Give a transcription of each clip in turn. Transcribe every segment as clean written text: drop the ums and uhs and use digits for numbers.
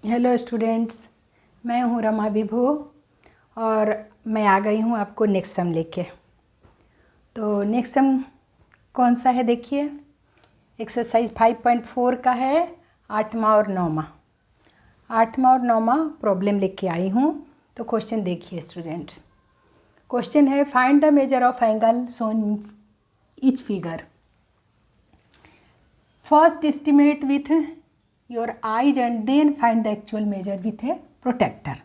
Hello students, मैं हूँ रमा विभू और मैं आ गई हूँ आपको नेक्स्ट सम लेके। तो नेक्स्ट सम कौन सा है देखिए, एक्सरसाइज 5.4 का है, 8वां और 9वां। 8वां और 9वां प्रॉब्लम लेके आई हूँ। तो क्वेश्चन देखिए स्टूडेंट्स। क्वेश्चन है find the measure of angle shown each figure. First estimate with your eyes and then find the actual measure with a protractor.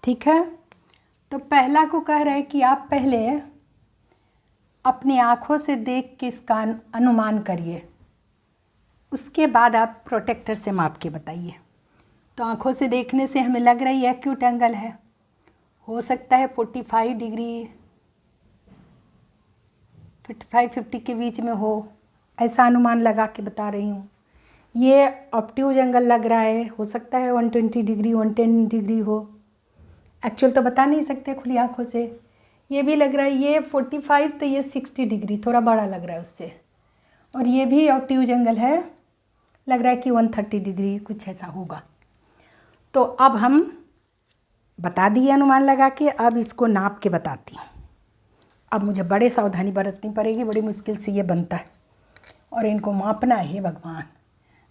ठीक है, तो पहला को कह रहे हैं कि आप पहले अपनी आँखों से देख के इसका अनुमान करिए, उसके बाद आप प्रोटेक्टर से माप के बताइए। तो आँखों से देखने से हमें लग रही है एक्यूट एंगल है, हो सकता है 45 डिग्री 50 के बीच में हो, ऐसा अनुमान लगा के बता रही हूँ। ये ऑब्ट्यूज एंगल लग रहा है, हो सकता है 120 डिग्री 110 डिग्री हो, एक्चुअल तो बता नहीं सकते खुली आँखों से। ये भी लग रहा है ये 45, तो ये 60 डिग्री थोड़ा बड़ा लग रहा है उससे। और ये भी ऑब्ट्यूज एंगल है, लग रहा है कि 130 डिग्री कुछ ऐसा होगा। तो अब हम बता दिए अनुमान लगा के, अब इसको नाप के बताती हूँ। अब मुझे बड़े सावधानी बरतनी पड़ेगी, बड़ी मुश्किल से ये बनता है और इनको मापना है भगवान।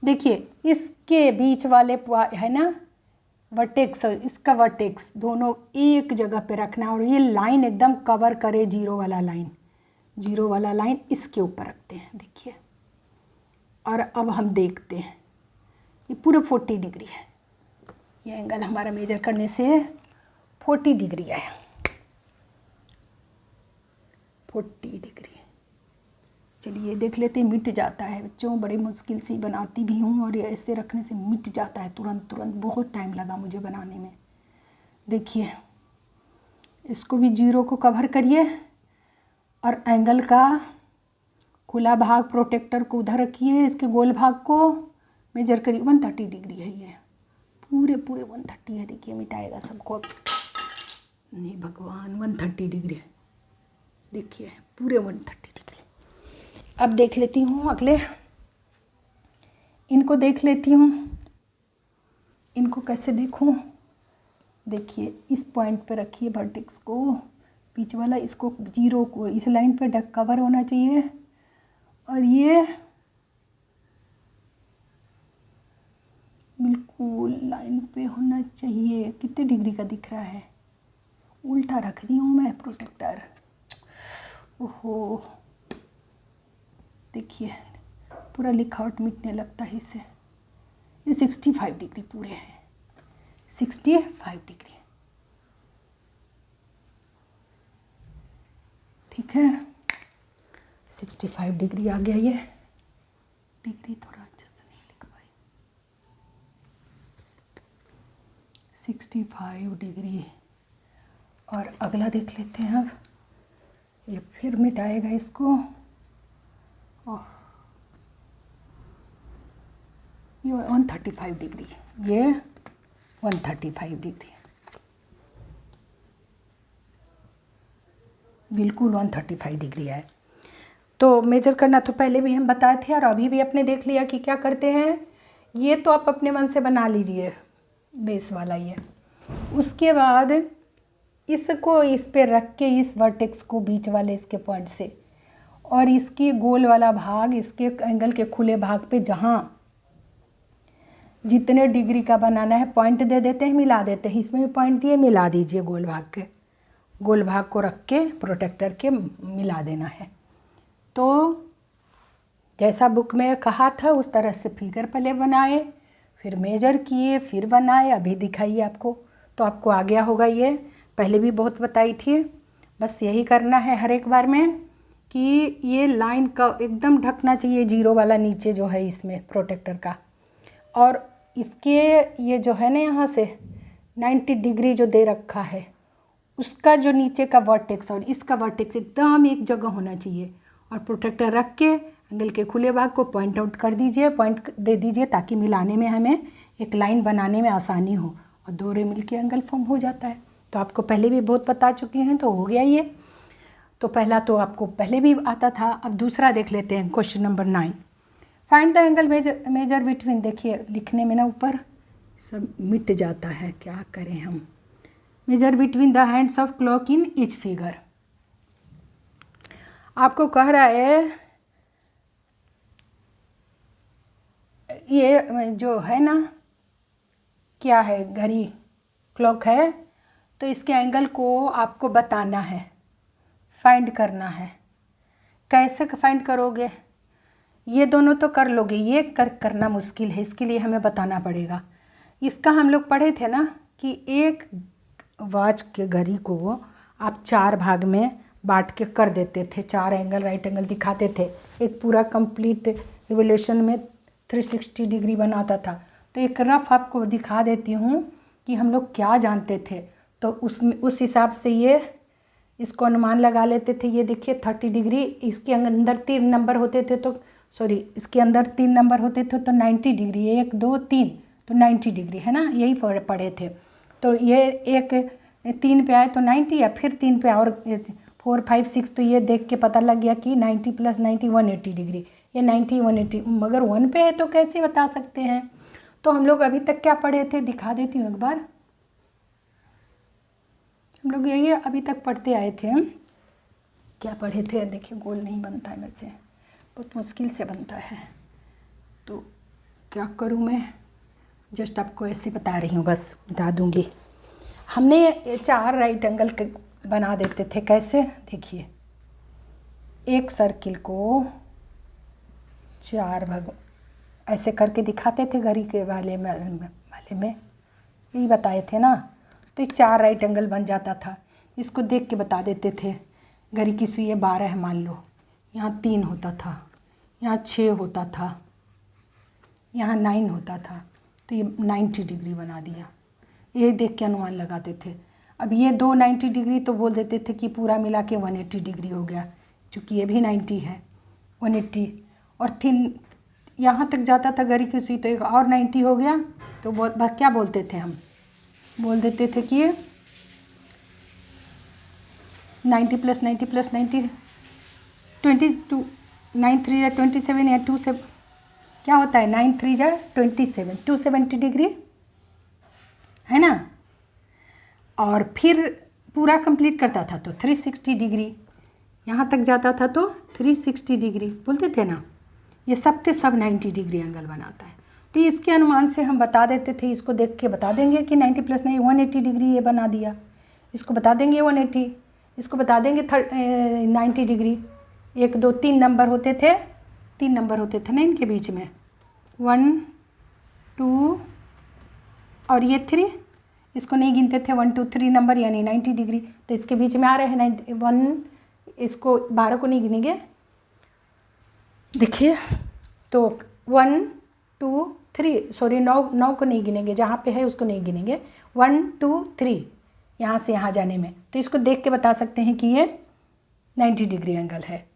देखिए इसके बीच वाले है ना वर्टेक्स, इसका वर्टेक्स दोनों एक जगह पे रखना और ये लाइन एकदम कवर करे जीरो वाला लाइन, जीरो वाला लाइन इसके ऊपर रखते हैं। देखिए, और अब हम देखते हैं ये पूरा 40 डिग्री है। ये एंगल हमारा मेजर करने से 40 डिग्री आया, 40 डिग्री। चलिए देख लेते हैं, मिट जाता है बच्चों, बड़ी मुश्किल से बनाती भी हूँ और ये ऐसे रखने से मिट जाता है तुरंत, बहुत टाइम लगा मुझे बनाने में। देखिए इसको भी जीरो को कवर करिए और एंगल का खुला भाग प्रोटेक्टर को उधर रखिए, इसके गोल भाग को मेजर करिए। 130 डिग्री है, ये पूरे 130 है। देखिए मिटाएगा सबको, नहीं भगवान 130 डिग्री, देखिए पूरे 130 डिग्री। अब देख लेती हूँ अगले, इनको देख लेती हूँ, इनको कैसे देखूँ। देखिए इस पॉइंट पे रखिए वर्टेक्स को, बीच वाला, इसको जीरो को इस लाइन पे डक कवर होना चाहिए और ये बिल्कुल लाइन पे होना चाहिए। कितने डिग्री का दिख रहा है, उल्टा रख दी हूँ मैं प्रोटेक्टर। ओहो देखिए पूरा लिखावट मिटने लगता है इससे। ये 65 डिग्री पूरे हैं, 65 डिग्री। ठीक है, 65 डिग्री आ गया। ये डिग्री थोड़ा अच्छा से नहीं लिख पाई। 65 डिग्री। और अगला देख लेते हैं अब, ये फिर मिटाएगा इसको। ये 135 डिग्री, ये 135 डिग्री, बिल्कुल 135 डिग्री है। तो मेजर करना तो पहले भी हम बताए थे और अभी भी अपने देख लिया कि क्या करते हैं। ये तो आप अपने मन से बना लीजिए बेस वाला ये। उसके बाद इसको इस पे रख के इस वर्टेक्स को बीच वाले इसके पॉइंट से और इसके गोल वाला भाग इसके एंगल के खुले भाग पे जहाँ जितने डिग्री का बनाना है पॉइंट दे देते हैं, मिला देते हैं। इसमें भी पॉइंट दिए, मिला दीजिए गोल भाग के, गोल भाग को रख के प्रोटेक्टर के मिला देना है। तो जैसा बुक में कहा था उस तरह से फिगर पहले बनाए, फिर मेजर किए, फिर बनाए, अभी दिखाइए आपको। तो आपको आ गया होगा, ये पहले भी बहुत बताई थी। बस यही करना है हर एक बार में कि ये लाइन का एकदम ढकना चाहिए, जीरो वाला नीचे जो है इसमें प्रोटेक्टर का। और इसके ये जो है ना यहाँ से 90 डिग्री जो दे रखा है उसका जो नीचे का वर्टेक्स और इसका वर्टेक्स एकदम एक जगह होना चाहिए। और प्रोटेक्टर रख के एंगल के खुले भाग को पॉइंट आउट कर दीजिए, पॉइंट दे दीजिए, ताकि मिलाने में हमें एक लाइन बनाने में आसानी हो और दोहरे मिल के एंगल फॉर्म हो जाता है। तो आपको पहले भी बहुत बता चुकी हैं, तो हो गया ये। तो पहला तो आपको पहले भी आता था। अब दूसरा देख लेते हैं, question number 9। Find the angle measure between. देखिए लिखने में ना ऊपर सब मिट जाता है, क्या करें हम। Measure between the hands of clock in each figure. आपको कह रहा है ये जो है ना, क्या है, घड़ी क्लॉक है, तो इसके एंगल को आपको बताना है, फाइंड करना है। कैसे फाइंड करोगे? ये दोनों तो कर लोगे, ये करना मुश्किल है, इसके लिए हमें बताना पड़ेगा। इसका हम लोग पढ़े थे ना कि एक वॉच के घड़ी को आप 4 भाग में बांट के कर देते थे, 4 एंगल राइट एंगल दिखाते थे, एक पूरा कंप्लीट रिवोल्यूशन में 360 डिग्री बनाता था। तो एक रफ आपको दिखा देती हूँ कि हम लोग क्या जानते थे, तो उस हिसाब से ये इसको अनुमान लगा लेते थे। ये देखिए 30 डिग्री, इसके अंदर 3 नंबर होते थे, तो सॉरी इसके अंदर 3 नंबर होते थे तो 90 डिग्री, 1 2 3 तो 90 डिग्री है ना, यही पढ़े थे। तो ये एक 3 पे आए तो 90, या फिर 3 पे और 4 5 6, तो ये देख के पता लग गया कि 90 + 90 180 डिग्री, ये 90 180, मगर 1 पे है तो कैसे बता सकते हैं। तो हम लोग अभी तक क्या पढ़े थे, दिखा देती हूँ एक बार। हम लोग यही अभी तक पढ़ते आए थे। क्या पढ़े थे, देखिए गोल नहीं बनता है, वैसे बहुत मुश्किल से बनता है, तो क्या करूँ मैं, जस्ट आपको ऐसे बता रही हूँ, बस बता दूँगी। हमने 4 राइट एंगल बना देते थे, कैसे, देखिए एक सर्किल को 4 भाग ऐसे करके दिखाते थे घड़ी के वाले में यही बताए थे ना। तो 4 राइट एंगल बन जाता था, इसको देख के बता देते थे। घड़ी की सुई 12 है मान लो, यहाँ 3 होता था, यहाँ 6 होता था, यहाँ 9 होता था, तो ये 90 डिग्री बना दिया। ये देख के अनुमान लगाते थे। अब ये 2 90 डिग्री तो बोल देते थे कि पूरा मिला के 180 डिग्री हो गया, चूँकि ये भी 90 है, 180, और 3 यहाँ तक जाता था घड़ी की सुई, तो एक और 90 हो गया। तो क्या बोलते थे, हम बोल देते थे कि 90 + 90 + 90 22, 9 3 या 27 या 2 से क्या होता है, 9 3 या 27, 270 डिग्री है ना। और फिर पूरा कंप्लीट करता था तो 360 डिग्री, यहाँ तक जाता था तो 360 डिग्री बोलते थे ना। ये सब के सब 90 डिग्री एंगल बनाता है। तो इसके अनुमान से हम बता देते थे, इसको देख के बता देंगे कि 90 + 90 180 डिग्री ये बना दिया, इसको बता देंगे 180, इसको बता देंगे 90 डिग्री। 1 2 3 नंबर होते थे, 3 नंबर होते थे ना इनके बीच में, 1 2 और ये 3, इसको नहीं गिनते थे, 1 2 3 नंबर यानी 90 डिग्री। तो इसके बीच में आ रहे हैं 1, इसको 12 को नहीं गिनेंगे, देखिए, तो 1 2 3 सॉरी 9 को नहीं गिनेंगे, जहाँ पे है उसको नहीं गिनेंगे, 1 2 3 यहाँ से यहाँ जाने में। तो इसको देख के बता सकते हैं कि ये 90 डिग्री एंगल है,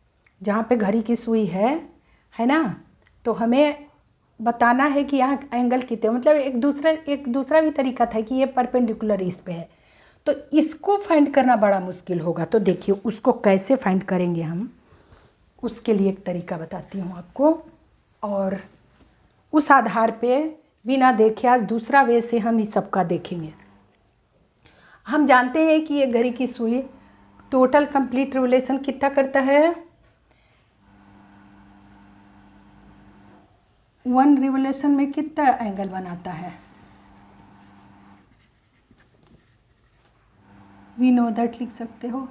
जहाँ पे घड़ी की सुई है ना। तो हमें बताना है कि यहाँ एंगल कितने, मतलब एक दूसरा भी तरीका था कि ये परपेंडिकुलर इस पे है, तो इसको फाइंड करना बड़ा मुश्किल होगा। तो देखिए उसको कैसे फाइंड करेंगे हम, उसके लिए एक तरीका बताती हूँ आपको, और उस आधार पे बिना देखे आज दूसरा वे से हम इस सब का देखेंगे। हम जानते हैं कि ये घड़ी की सुई टोटल कंप्लीट रिवोल्यूशन कितना करता है, 1 रिवोल्यूशन में कितना एंगल बनाता है, वी नो दैट लिख सकते हो,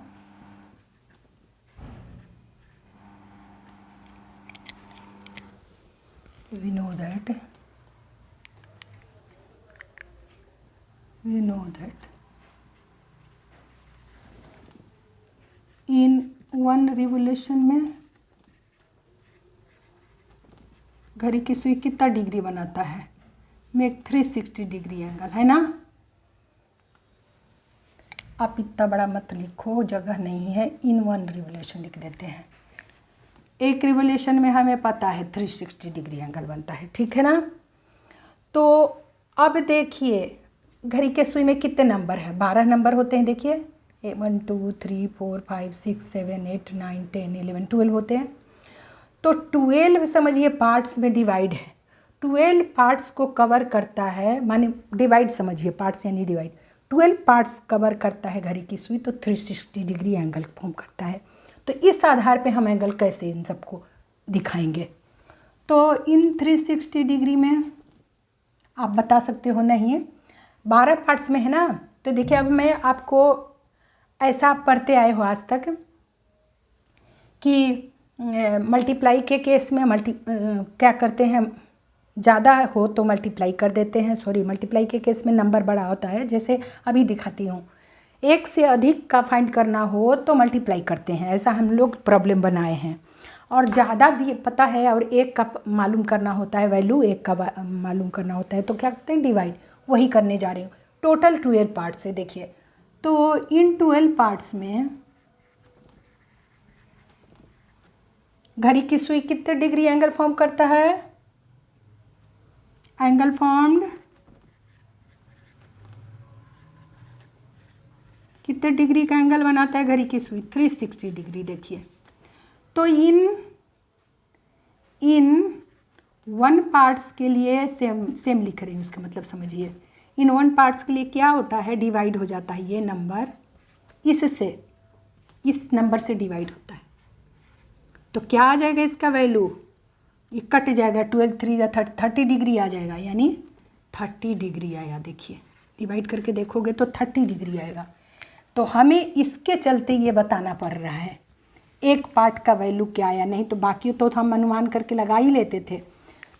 we know that in 1 revolution में घड़ी की सुई कितना डिग्री बनाता है, मेक 360 डिग्री एंगल है ना। आप इतना बड़ा मत लिखो, जगह नहीं है, इन 1 रिवोल्यूशन लिख देते हैं। एक रिवोल्यूशन में हमें पता है 360 डिग्री एंगल बनता है, ठीक है ना। तो अब देखिए घड़ी के सुई में कितने नंबर है, 12 नंबर होते हैं, देखिए 1 2 3 4 5 6 7 8 9 10 11 12 होते हैं। तो 12 समझिए पार्ट्स में डिवाइड है, 12 पार्ट्स को कवर करता है, माने डिवाइड समझिए, पार्ट्स यानी डिवाइड, 12 पार्ट्स कवर करता है घड़ी की सुई, तो 360 डिग्री एंगल फॉर्म करता है। तो इस आधार पे हम एंगल कैसे इन सबको दिखाएंगे। तो इन 360 डिग्री में आप बता सकते हो नहीं 12 पार्ट्स में है ना। तो देखिए अब मैं आपको ऐसा आप पढ़ते आए हो आज तक कि मल्टीप्लाई के केस में क्या करते हैं, ज़्यादा हो तो मल्टीप्लाई कर देते हैं, सॉरी मल्टीप्लाई के केस में नंबर बड़ा होता है, जैसे अभी दिखाती हूँ। एक से अधिक का फाइंड करना हो तो मल्टीप्लाई करते हैं, ऐसा हम लोग प्रॉब्लम बनाए हैं। और ज़्यादा भी पता है और एक का मालूम करना होता है, वैल्यू एक का मालूम करना होता है, तो क्या करते हैं डिवाइड, वही करने जा रही हूँ। टोटल 12 पार्ट्स है देखिए। तो इन 12 पार्ट्स में घड़ी की सुई कितने डिग्री एंगल फॉर्म करता है, एंगल फॉर्म्ड कितने डिग्री का एंगल बनाता है घड़ी की सुई, 360 डिग्री। देखिए तो इन 1 पार्ट्स के लिए सेम लिख रही हूँ, इसका मतलब समझिए। इन 1 पार्ट्स के लिए क्या होता है, डिवाइड हो जाता है ये नंबर इससे, इस नंबर से डिवाइड होता है। तो क्या आ जाएगा इसका वैल्यू, ये कट जाएगा, 12 3 30 डिग्री आ जाएगा, यानी 30 डिग्री आया। देखिए डिवाइड करके देखोगे तो 30 डिग्री आएगा। तो हमें इसके चलते ये बताना पड़ रहा है एक पार्ट का वैल्यू क्या आया, नहीं तो बाकी तो हम अनुमान करके लगा ही लेते थे।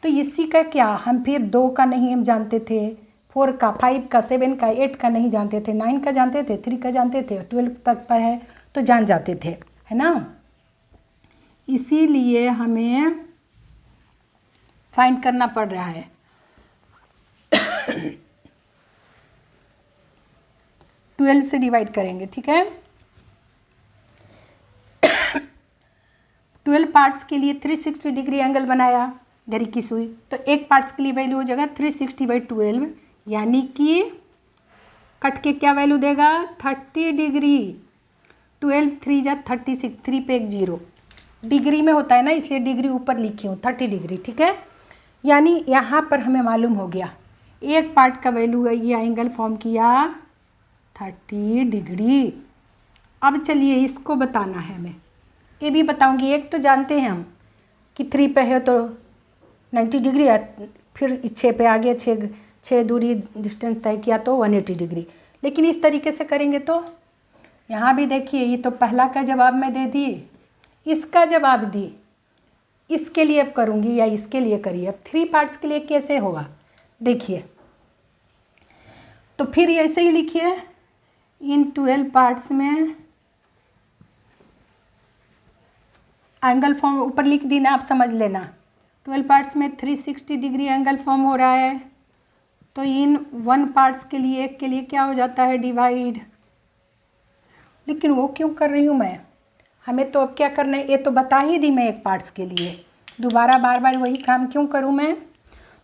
तो इसी का क्या, हम फिर 2 का नहीं हम जानते थे, 4 का, 5 का, 7 का, 8 का नहीं जानते थे, 9 का जानते थे, 3 का जानते थे, 12 तक पर है तो जान जाते थे, है ना। इसीलिए हमें फाइंड करना पड़ रहा है। 12 से डिवाइड करेंगे, ठीक है। 12 पार्ट्स के लिए 360 डिग्री एंगल बनाया घड़ी की सुई, तो एक पार्ट्स के लिए वैल्यू हो जाएगा 360/12, यानी कि कट के क्या वैल्यू देगा, 30 डिग्री। 12 3 जा 36, 3 पे एक 0, डिग्री में होता है ना इसलिए डिग्री ऊपर लिखी हूँ, 30 डिग्री, ठीक है। यानी यहाँ पर हमें मालूम हो गया एक पार्ट का वैल्यू है, ये एंगल फॉर्म किया 30 डिग्री। अब चलिए इसको बताना है, मैं ये भी बताऊंगी। एक तो जानते हैं हम कि 3 पे है तो 90 डिग्री, फिर 6 पे आगे 6 दूरी डिस्टेंस तय किया तो 180 डिग्री। लेकिन इस तरीके से करेंगे तो यहाँ भी देखिए, ये तो पहला का जवाब मैं दे दी, इसका जवाब दी, इसके लिए अब करूँगी या इसके लिए करिए। अब 3 पार्ट्स के लिए कैसे होगा देखिए, तो फिर ऐसे ही लिखिए, इन 12 पार्ट्स में एंगल फॉर्म ऊपर लिख दी ना, आप समझ लेना। 12 पार्ट्स में 360 डिग्री एंगल फॉर्म हो रहा है, तो इन 1 पार्ट्स के लिए, एक के लिए क्या हो जाता है, डिवाइड। लेकिन वो क्यों कर रही हूँ मैं, हमें तो अब क्या करना है, ये तो बता ही दी मैं एक पार्ट्स के लिए, दोबारा बार बार वही काम क्यों करूँ मैं।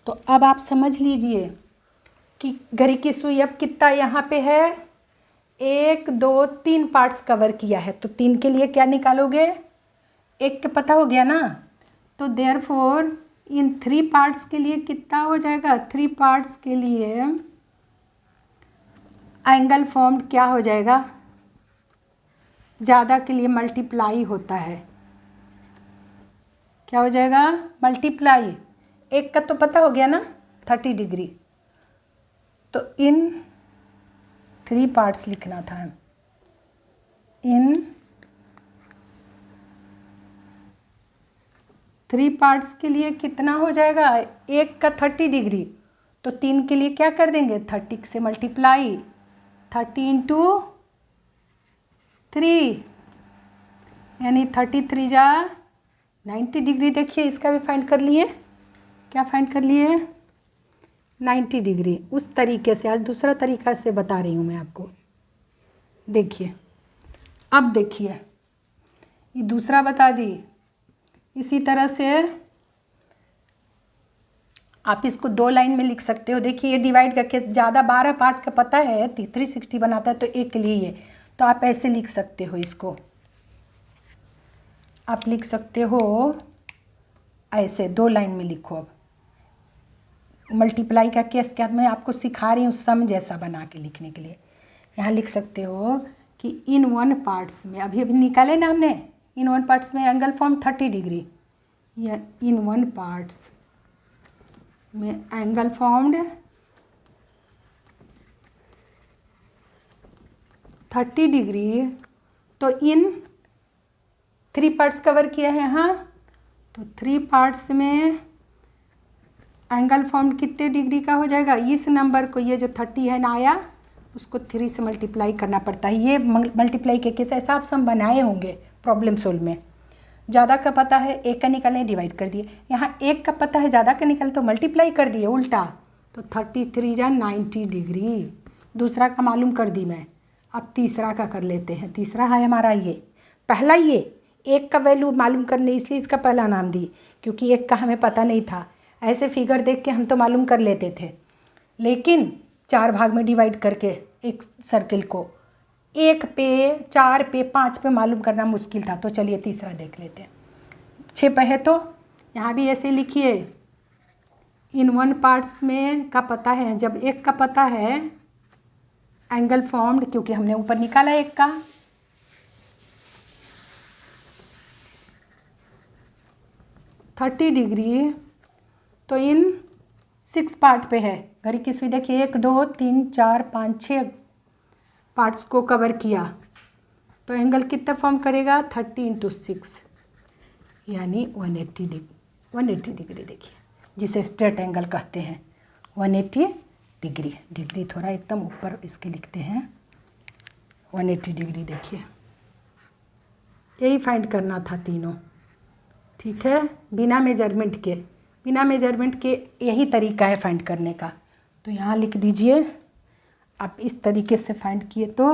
तो अब आप समझ लीजिए कि घड़ी की सुई अब कितना यहाँ पे है, 1 2 3 पार्ट्स कवर किया है, तो 3 के लिए क्या निकालोगे, एक के पता हो गया ना। तो देयरफॉर इन 3 पार्ट्स के लिए कितना हो जाएगा, 3 पार्ट्स के लिए एंगल फॉर्म क्या हो जाएगा, ज़्यादा के लिए मल्टीप्लाई होता है, क्या हो जाएगा, मल्टीप्लाई। एक का तो पता हो गया ना 30 डिग्री, तो इन 3 पार्ट्स लिखना था, इन 3 पार्ट्स के लिए कितना हो जाएगा, एक का 30 डिग्री, तो 3 के लिए क्या कर देंगे, 30 से मल्टीप्लाई, 30 × 3 यानी 33 जा 90 डिग्री। देखिए इसका भी फाइंड कर लिए, क्या फाइंड कर लिए, 90 डिग्री। उस तरीके से आज दूसरा तरीका से बता रही हूँ मैं आपको। देखिए अब देखिए ये दूसरा बता दी, इसी तरह से आप इसको 2 लाइन में लिख सकते हो। देखिए ये डिवाइड करके ज़्यादा 12 पार्ट का पता है, 360 बनाता है तो एक के लिए ये, तो आप ऐसे लिख सकते हो इसको, आप लिख सकते हो ऐसे 2 लाइन में लिखो। अब मल्टीप्लाई का केस क्या मैं आपको सिखा रही हूँ सम जैसा बना के लिखने के लिए। यहाँ लिख सकते हो कि इन वन पार्ट्स में अभी निकाले ना हमने, इन वन पार्ट्स में एंगल फॉर्म 30 डिग्री, या इन वन पार्ट्स में एंगल फॉर्म्ड 30 डिग्री। तो इन 3 पार्ट्स कवर किया है। हाँ, तो 3 पार्ट्स में एंगल फॉर्म कितने डिग्री का हो जाएगा? इस नंबर को, ये जो 30 है ना आया, उसको 3 से मल्टीप्लाई करना पड़ता है। ये मल्टीप्लाई के केस ऐसा आप सम बनाए होंगे प्रॉब्लम सोल्व में। ज़्यादा का पता है, एक का निकालने डिवाइड कर दिए। यहाँ एक का पता है, ज़्यादा का निकाले तो मल्टीप्लाई कर दिए उल्टा। तो 33 जा 90 डिग्री। दूसरा का मालूम कर दी मैं। अब तीसरा का कर लेते हैं। तीसरा है हमारा ये पहला, ये एक का वैल्यू मालूम करने इसलिए इसका पहला नाम दी, क्योंकि एक का हमें पता नहीं था। ऐसे फिगर देख के हम तो मालूम कर लेते थे, लेकिन 4 भाग में डिवाइड करके एक सर्किल को 1 पे, 4 पे, 5 पे मालूम करना मुश्किल था। तो चलिए तीसरा देख लेते हैं। 6 पे है तो यहाँ भी ऐसे लिखिए, इन वन पार्ट्स में का पता है। जब एक का पता है एंगल फॉर्म्ड, क्योंकि हमने ऊपर निकाला एक का, $30 डिग्री, तो इन 6 पार्ट पे है। घड़ी की सुई देखिए, 1 2 3 4 5 6 पार्ट्स को कवर किया, तो एंगल कितना फॉर्म करेगा? 30 × 6 यानी 180 डिग्री। देखिए, जिसे स्ट्रेट एंगल कहते हैं, 180 डिग्री। डिग्री थोड़ा एकदम ऊपर इसके लिखते हैं, 180 डिग्री। देखिए, यही फाइंड करना था तीनों, ठीक है, बिना मेजरमेंट के। बिना मेजरमेंट के यही तरीका है फाइंड करने का। तो यहाँ लिख दीजिए। आप इस तरीके से फाइंड किए तो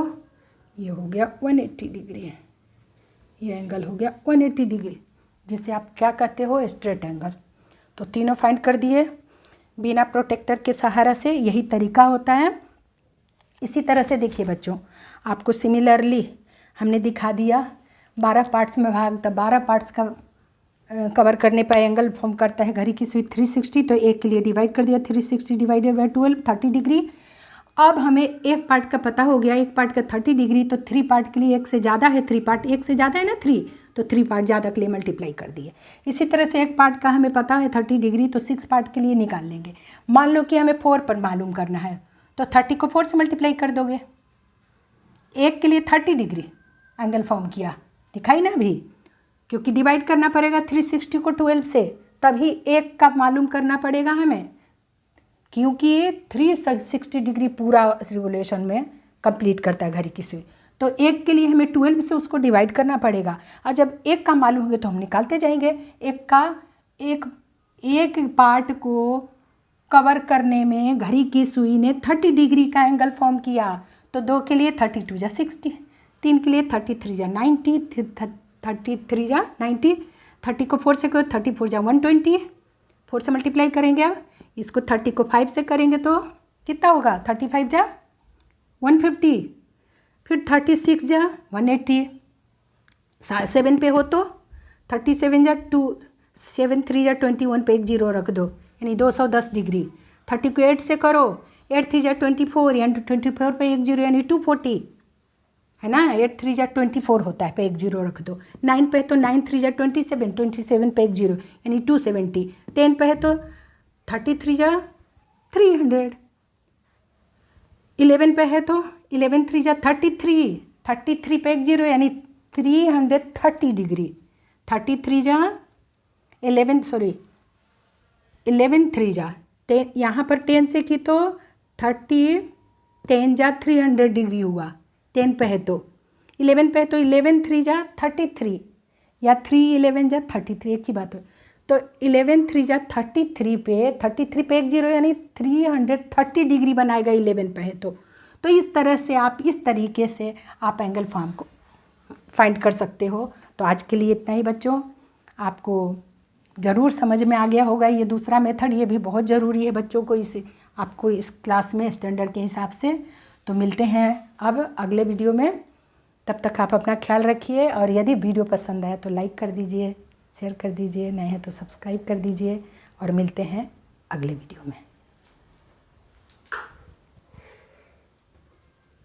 ये हो गया 180 डिग्री। ये एंगल हो गया 180 डिग्री, जिसे आप क्या कहते हो? Straight angle. तो तीनों फाइंड कर दिए बिना प्रोटेक्टर के सहारा से। यही तरीका होता है। इसी तरह से देखिए बच्चों, आपको सिमिलरली हमने दिखा दिया 12 पार्ट्स में भाग, तो 12 पार्ट्स का कवर करने पर एंगल फॉर्म करता है घड़ी की सुई 360। तो एक के लिए डिवाइड कर दिया, 360 डिवाइडेड बाय 12, 30 डिग्री। अब हमें एक पार्ट का पता हो गया, एक पार्ट का 30 डिग्री। तो 3 पार्ट के लिए एक से ज़्यादा है, 3 पार्ट एक से ज़्यादा है ना 3, तो 3 पार्ट ज़्यादा के लिए मल्टीप्लाई कर दिए। इसी तरह से एक पार्ट का हमें पता है 30 डिग्री, तो 6 पार्ट के लिए निकाल लेंगे। मान लो कि हमें 4 पर मालूम करना है, तो 30 को 4 से मल्टीप्लाई कर दोगे। एक के लिए 30 डिग्री एंगल फॉर्म किया, दिखाई ना अभी, क्योंकि डिवाइड करना पड़ेगा 360 को 12 से, तभी एक का मालूम करना पड़ेगा हमें, क्योंकि ये 360 डिग्री पूरा रिवोल्यूशन में कंप्लीट करता है घड़ी की सुई। तो एक के लिए हमें 12 से उसको डिवाइड करना पड़ेगा। और जब एक का मालूम होगा तो हम निकालते जाएंगे। एक पार्ट को कवर करने में घड़ी की सुई ने 30 डिग्री का एंगल फॉर्म किया। तो 2 के लिए 32 जा 60, 3 के लिए 33 जा 90, 33 जा 90, 30 को 4 से करो 34 जा 120, 4 से मल्टीप्लाई करेंगे। अब इसको 30 को 5 से करेंगे तो कितना होगा? 35 जा 150, फिर 36 जा 180, 7 पे हो तो 37 जा 2, 7 3 जा 21 पे एक जीरो रख दो, यानी 210 डिग्री। 30 को 8 से करो, 8 3 जा 24, यानी 24 पे एक जीरो यानी 240 है ना। 8 3 जा 24 होता है, पे एक जीरो रख दो। 9 पे है तो 9 3 जा 27, 27 पे एक जीरो यानी 270। 10 पे है तो 33 जा 300। 11 पे है तो 11 3 जा 33, 33 पे एक जीरो यानी 330 डिग्री। 33 जा 11 3 जा 10, यहाँ पर 10 से की तो 10 जा 300 डिग्री हुआ। 10 पे है तो 11 पे है तो 11 3 जा 33, या 3 11 जा 33, एक ही बात हो। तो 11 3 जा 33 पे एक जीरो यानी 330 डिग्री बनाएगा 11 पे है तो इस तरह से आप इस तरीके से आप एंगल फॉर्म को फाइंड कर सकते हो। तो आज के लिए इतना ही बच्चों, आपको ज़रूर समझ में आ गया होगा ये दूसरा मेथड। ये भी बहुत ज़रूरी है बच्चों को, इसे आपको इस क्लास में स्टैंडर्ड के हिसाब से। तो मिलते हैं अब अगले वीडियो में, तब तक आप अपना ख्याल रखिए। और यदि वीडियो पसंद आए तो लाइक कर दीजिए, शेयर कर दीजिए, नए हैं तो सब्सक्राइब कर दीजिए। और मिलते हैं अगले वीडियो में।